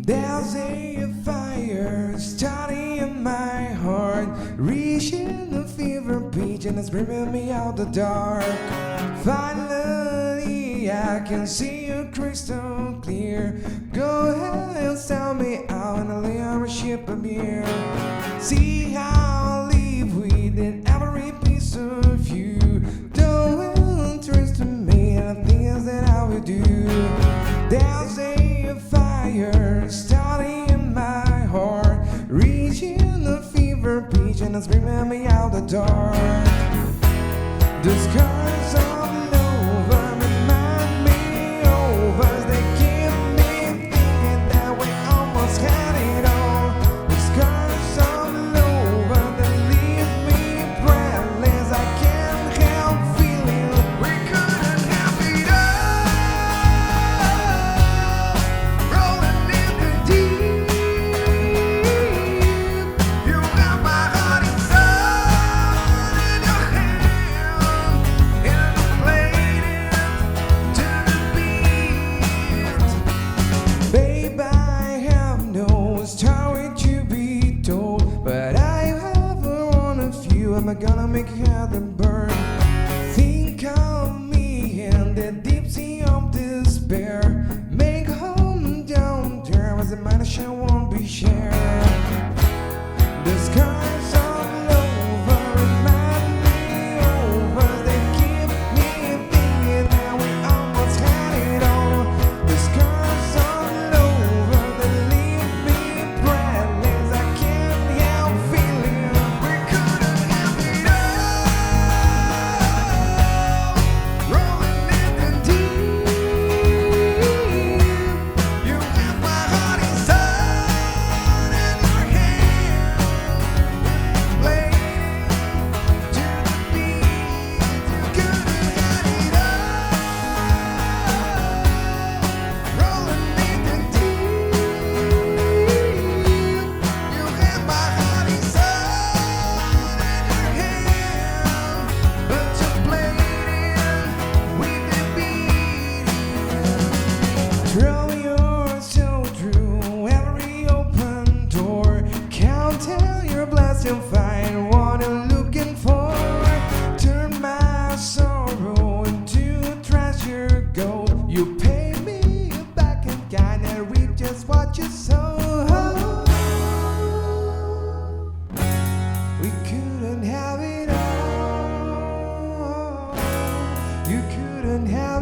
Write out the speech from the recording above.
There's a fire starting in my heart, reaching the fever pitch and it's bringing me out the dark. Finally, I can see you crystal clear. Go ahead and sell me out and I'll lay our ship a beer. See how I live within every piece of you. Don't interest me in the things that I will do. There's a fire starting in my heart, reaching the fever pitch and it's bringing me out the dark. The scars of love remind me of us. They keep me thinking that we almost had it all. The scars of love that leave me breathless. I can't help feeling we couldn't have it all. Rolling in the deep, you got my heart inside in your hand, and I'm playing it to the beat. Babe, I have no story to be told, but I have one of you. Am I gonna make heaven burn? Think of me in the deep sea of despair. Make home down there as a minor share won't be shared. The skies of love remind me of us. They keep me thinking that we almost had it all. The skies of love that leave me breathless. I can't help feeling we couldn't have it all. Rolling in the deep, you have my heart inside in your hand, playing to the beat. You couldn't have it all. Rolling in the deep, you have my heart inside in your hand, but you're playing with the beat. Throw yourself through every open door. Count out your blessing, find what you're looking for. Turn my sorrow into treasure gold. You pay me back in kind and reap just what you sow. We couldn't have it all. You couldn't have